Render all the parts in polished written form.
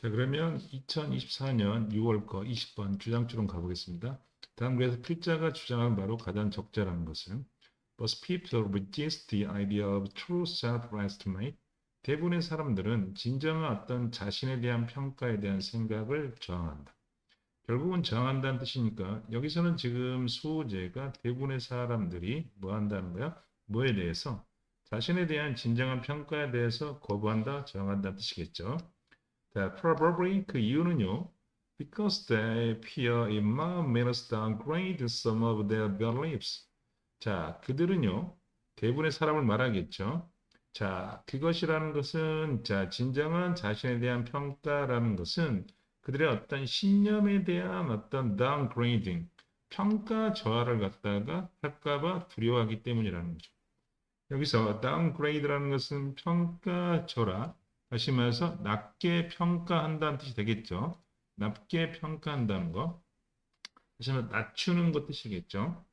자, 그러면 2024년 6월 거 20번 주장처럼 가보겠습니다. 다음 그래서 필자가 주장한 바로 가장 적절한 것은 Most people resist the idea of true self-estimate. 대부분의 사람들은 진정한 어떤 자신에 대한 평가에 대한 생각을 저항한다. 결국은 저항한다는 뜻이니까 여기서는 지금 소재가 대부분의 사람들이 뭐 한다는 거야? 뭐에 대해서? 자신에 대한 진정한 평가에 대해서 거부한다, 저항한다는 뜻이겠죠. 자, probably 그 이유는요. Because they fear it might make us downgrade some of their beliefs. 자, 그들은요. 대부분의 사람을 말하겠죠. 자, 그것이라는 것은 자, 진정한 자신에 대한 평가라는 것은 그들의 어떤 신념에 대한 어떤 downgrading, 평가 저하를 갖다가 할까 봐 두려워하기 때문이라는 거죠. 여기서 downgrade라는 것은 평가절하, 다시 말해서 낮게 평가한다는 뜻이 되겠죠. 낮게 평가한다는 거. 다시 말해 낮추는 것 뜻이겠죠.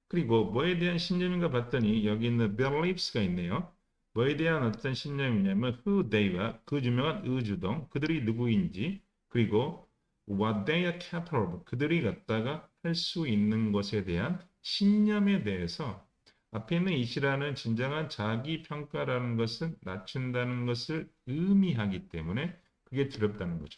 그리고 뭐에 대한 신념인가 봤더니 여기 있는 beliefs가 있네요. 뭐에 대한 어떤 신념이냐면 who they와 그 유명한 의주동, 그들이 누구인지, 그리고 what they are capable of, 그들이 갖다가 할 수 있는 것에 대한 신념에 대해서 앞에 있는 이시라는 진정한 자기 평가라는 것은 낮춘다는 것을 의미하기 때문에 그게 두렵다는 거죠.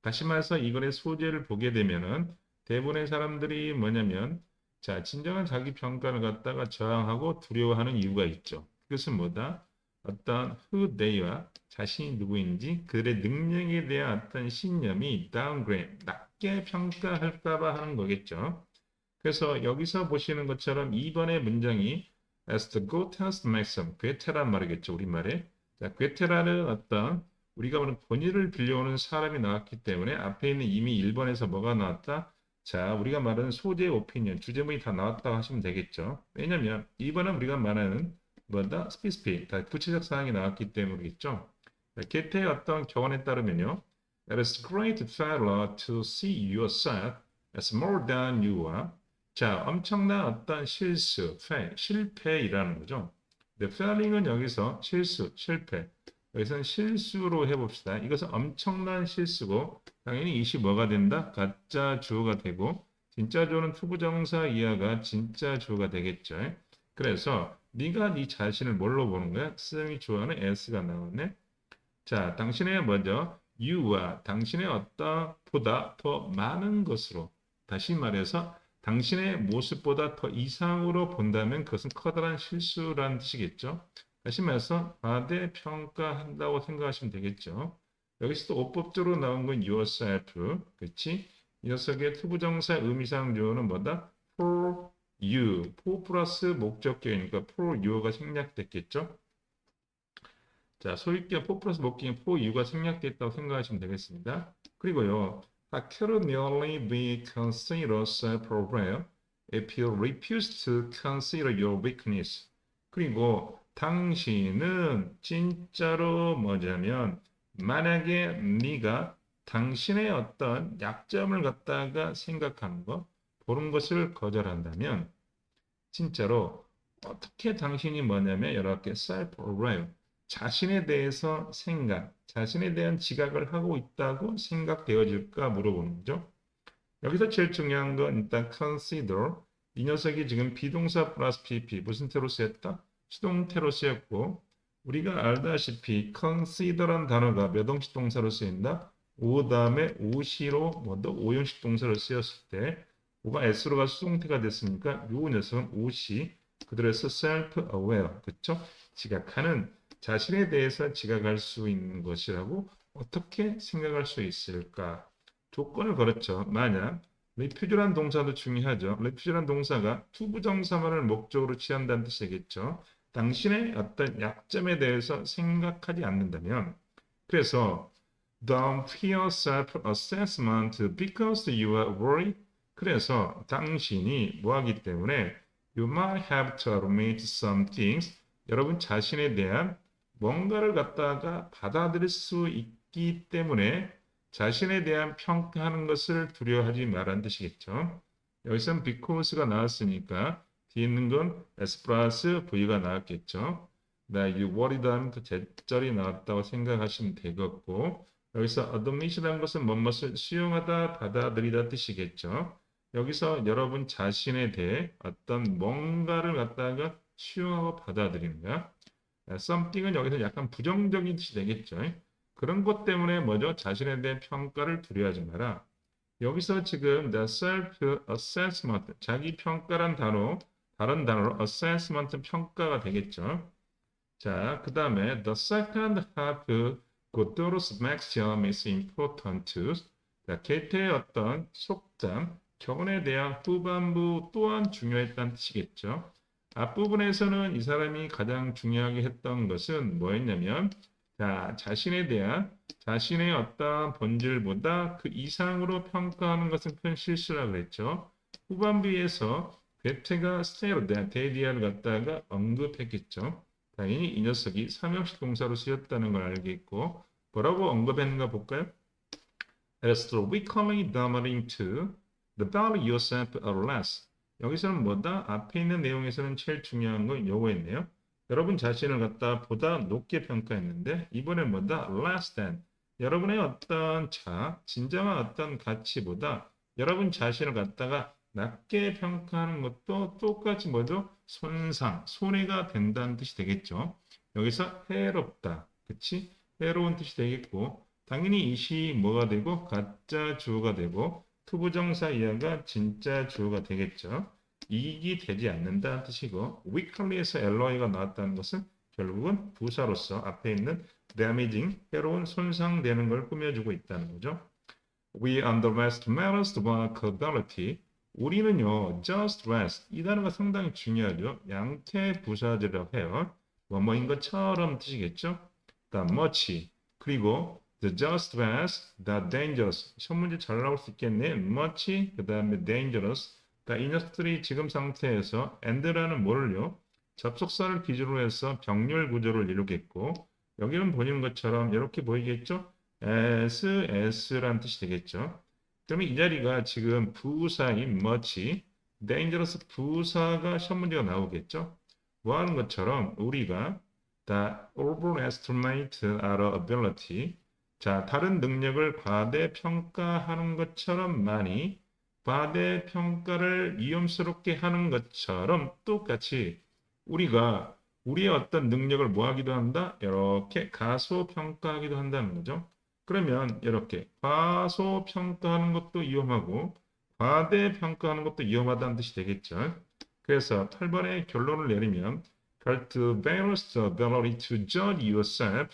다시 말해서 이거의 소재를 보게 되면은 대부분의 사람들이 뭐냐면 자, 진정한 자기 평가를 갖다가 저항하고 두려워하는 이유가 있죠. 그것은 뭐다? 어떤 who they와 자신이 누구인지 그들의 능력에 대한 어떤 신념이 downgrade, 낮게 평가할까 봐 하는 거겠죠. 그래서 여기서 보시는 것처럼 2번의 문장이 as the greatest maxim, 괴테란 말이겠죠, 우리말에. 자, 괴테라는 어떤 우리가 보는 권위를 빌려오는 사람이 나왔기 때문에 앞에 있는 이미 1번에서 뭐가 나왔다? 자, 우리가 말하는 소재 오피니언, 주제문이 다 나왔다고 하시면 되겠죠. 왜냐면 2번은 우리가 말하는 뭐다? 스피스픽, 다 구체적 사항이 나왔기 때문이겠죠. 괴테의 어떤 교훈에 따르면요. It is great failure to see yourself as more than you are. 자, 엄청난 어떤 실수, 실패이라는 거죠. 근데 failing은 여기서 실수, 실패. 여기서는 실수로 해봅시다. 이것은 엄청난 실수고 당연히 이시 뭐가 된다? 가짜 주어가 되고 진짜 주어는 투부정사 이하가 진짜 주어가 되겠죠. 그래서 네가 네 자신을 뭘로 보는 거야? 쓰임이 주어는 s가 나오네. 자, 당신의 먼저 you와 당신의 어떤 보다 더 많은 것으로 다시 말해서 당신의 모습보다 더 이상으로 본다면 그것은 커다란 실수라는 뜻이겠죠. 다시 말해서 과대평가한다고 생각하시면 되겠죠. 여기서도 어법적으로 나온 건 yourself, 그렇지? 이 녀석의 투부정사 의미상 주어는 뭐다? for you, for 플러스 목적격이니까 for you가 생략됐겠죠. 자, 소유격 for 플러스 목격인 for you가 생략됐다고 생각하시면 되겠습니다. 그리고요, can merely be considered self-aware if you refuse to consider your weakness. 그리고 당신은 진짜로 뭐냐면 만약에 네가 당신의 어떤 약점을 갖다가 생각하는 것, 보는 것을 거절한다면 진짜로 어떻게 당신이 뭐냐면 이렇게 self-aware, 자신에 대해서 생각, 자신에 대한 지각을 하고 있다고 생각되어질까 물어보는 거죠. 여기서 제일 중요한 건 일단 consider. 이 녀석이 지금 비동사 플러스 pp 무슨 태로 쓰였다? 수동태로 쓰였고 우리가 알다시피 consider란 단어가 몇 형식 동사로 쓰인다? 오 다음에 오시로 뭐더 오형식 동사로 쓰였을 때 오가 s로 가 수동태가 됐으니까 요 녀석은 오시 그들에서 self-aware 그쵸? 지각하는 자신에 대해서 지각할 수 있는 것이라고 어떻게 생각할 수 있을까? 조건을 걸었죠. 만약 refuse란 동사도 중요하죠. refuse란 동사가 투부정사만을 목적으로 취한다는 뜻이겠죠. 당신의 어떤 약점에 대해서 생각하지 않는다면 그래서 don't fear self-assessment because you are worried. 그래서 당신이 뭐하기 때문에 you might have to admit some things. 여러분 자신에 대한 뭔가를 갖다가 받아들일 수 있기 때문에 자신에 대한 평가하는 것을 두려워하지 말라는 뜻이겠죠. 여기서는 because가 나왔으니까 뒤에 있는 건 s 플러스 v가 나왔겠죠. 나 you worried 하면 그 제절이 나왔다고 생각하시면 되겠고 여기서 admit이라는 것은 무엇을 수용하다, 받아들이다 뜻이겠죠. 여기서 여러분 자신에 대해 어떤 뭔가를 갖다가 수용하고 받아들이는 거야. something은 여기서 약간 부정적인 뜻이 되겠죠. 그런 것 때문에 뭐죠? 자신에 대한 평가를 두려워하지 마라. 여기서 지금 the self-assessment, 자기 평가란 단어, 다른 단어로 assessment 평가가 되겠죠. 자, 그 다음에 the second half, Goodor's maxium is important. 자, 게테의 어떤 속담, 결혼에 대한 후반부 또한 중요했다는 뜻이겠죠. 앞부분에서는 이 사람이 가장 중요하게 했던 것은 뭐였냐면, 자, 자신에 대한 자신의 어떤 본질보다 그 이상으로 평가하는 것은 큰 실수라고 그랬죠. 후반부에서 괴테가 스테로 대한 데이디아를 갖다가 언급했겠죠. 당연히 이 녀석이 삼형식 동사로 쓰였다는 걸 알겠고, 뭐라고 언급했는가 볼까요? As to weakly dominating to the value yourself or less. 여기서는 뭐다? 앞에 있는 내용에서는 제일 중요한 건 요거였네요. 여러분 자신을 갖다 보다 높게 평가했는데 이번엔 뭐다? Less than. 여러분의 어떤 진정한 어떤 가치보다 여러분 자신을 갖다가 낮게 평가하는 것도 똑같이 뭐죠? 손해가 된다는 뜻이 되겠죠. 여기서 해롭다. 그치? 해로운 뜻이 되겠고, 당연히 이시 뭐가 되고, 가짜 주어가 되고, 투부정사 이하가 진짜 주어가 되겠죠. 이익이 되지 않는다는 뜻이고, weakly에서 alloy가 나왔다는 것은 결국은 부사로서 앞에 있는 damaging, 해로운 손상되는 걸 꾸며주고 있다는 거죠. We underestimate vulnerability. 우리는요, just rest. 이 단어가 상당히 중요하죠. 양태 부사절이라고 해요. 뭐뭐인 것처럼 뜻이겠죠. the much. 그리고 the just rest, the dangerous. 첫 문제 잘 나올 수 있겠네. much, 그 다음에 dangerous. 이 녀석들이 지금 상태에서 and라는 뭐를요? 접속사를 기준으로 해서 병렬 구조를 이루겠고, 여기는 보이는 것처럼 이렇게 보이겠죠? S란 뜻이 되겠죠. 그러면 이 자리가 지금 부사인 much, dangerous 부사가 첫 문제가 나오겠죠. 뭐 하는 것처럼 우리가 the overestimate our ability, 자, 다른 능력을 과대평가하는 것처럼 많이 과대평가를 위험스럽게 하는 것처럼 똑같이 우리가 우리의 어떤 능력을 뭐 하기도 한다? 이렇게 가소평가하기도 한다는 거죠. 그러면 이렇게 과소평가하는 것도 위험하고 과대평가하는 것도 위험하다는 뜻이 되겠죠. 그래서 8번의 결론을 내리면 cultivate the ability to judge yourself.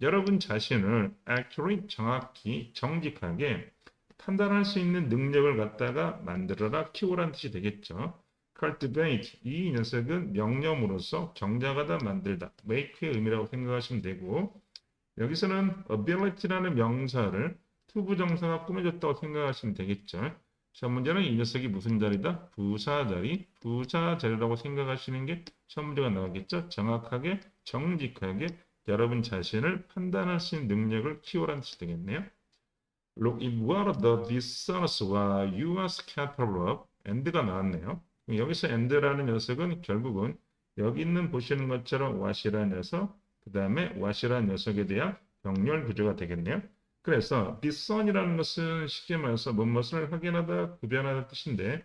여러분 자신을 accurately, 정확히, 정직하게 판단할 수 있는 능력을 갖다가 만들어라, 키워라는 뜻이 되겠죠. cultivate, 이 녀석은 명령으로서 정작하다, 만들다, make의 의미라고 생각하시면 되고, 여기서는 ability라는 명사를 투부정사가 꾸며줬다고 생각하시면 되겠죠. 첫 문제는 이 녀석이 무슨 자리다? 부사자리라고 생각하시는 게 첫 문제가 나오겠죠. 정확하게, 정직하게 여러분 자신을 판단할 수 있는 능력을 키워라는 뜻이 되겠네요. Look in what the dishonest와 you are capable of. and가 나왔네요. 여기서 and라는 녀석은 결국은 여기 있는 보시는 것처럼 what이라는 녀석, 그 다음에 what이라는 녀석에 대한 병렬 구조가 되겠네요. 그래서 discern이라는 것은 쉽게 말해서 무엇을 확인하다, 구별하다 뜻인데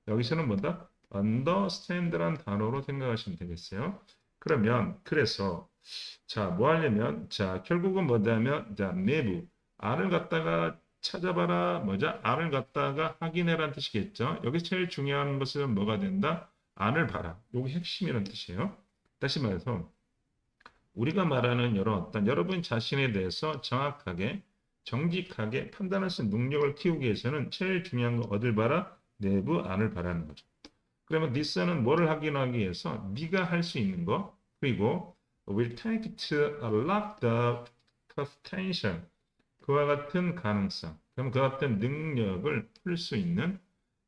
여기서는 뭐다? understand라는 단어로 생각하시면 되겠어요. 그러면 그래서 자, 뭐 하려면 자, 결국은 뭐냐면 자, 내부 R을 갖다가 찾아봐라. 뭐죠? R을 갖다가 확인해라는 뜻이겠죠. 여기 제일 중요한 것은 뭐가 된다? R을 봐라. 여기 핵심이라는 뜻이에요. 다시 말해서 우리가 말하는 여러분 자신에 대해서 정확하게 정직하게 판단할 수 있는 능력을 키우기 위해서는 제일 중요한 거 어딜 봐라? 내부 R을 봐라는 거죠. 그러면 this는 뭐를 확인하기 위해서 네가 할 수 있는 거 그리고 will take to unlock the potential 그와 같은 가능성 그럼 그와 같은 능력을 풀 수 있는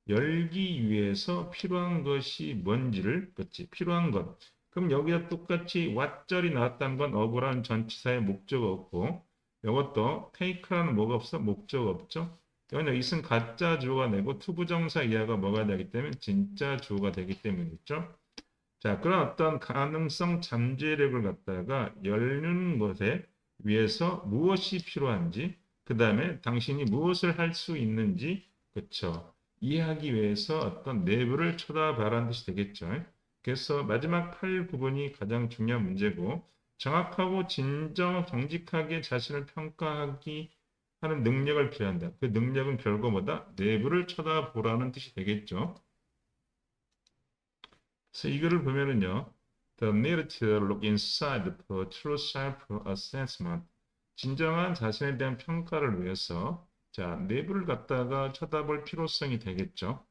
열기 위해서 필요한 것이 뭔지를 그렇지 필요한 것 그럼 여기가 똑같이 what절이 나왔다는 건 of라는 전치사의 목적 없고 이것도 take라는 뭐가 없어? 목적 없죠? 여기는 이승 가짜 주어가 되고 투부정사 이하가 뭐가 되기 때문에 진짜 주어가 되기 때문이겠죠. 자, 그런 어떤 가능성 잠재력을 갖다가 열는 것에 위해서 무엇이 필요한지 그 다음에 당신이 무엇을 할 수 있는지, 그쵸, 이해하기 위해서 어떤 내부를 쳐다봐라는 뜻이 되겠죠. 그래서 마지막 8 부분이 가장 중요한 문제고, 정확하고 진정 정직하게 자신을 평가하기 하는 능력을 필요한다. 그 능력은 결국 뭐다? 내부를 쳐다보라는 뜻이 되겠죠. 그래서 이거를 보면은요, the need to look inside for true self-assessment. 진정한 자신에 대한 평가를 위해서 자 내부를 갖다가 쳐다볼 필요성이 되겠죠.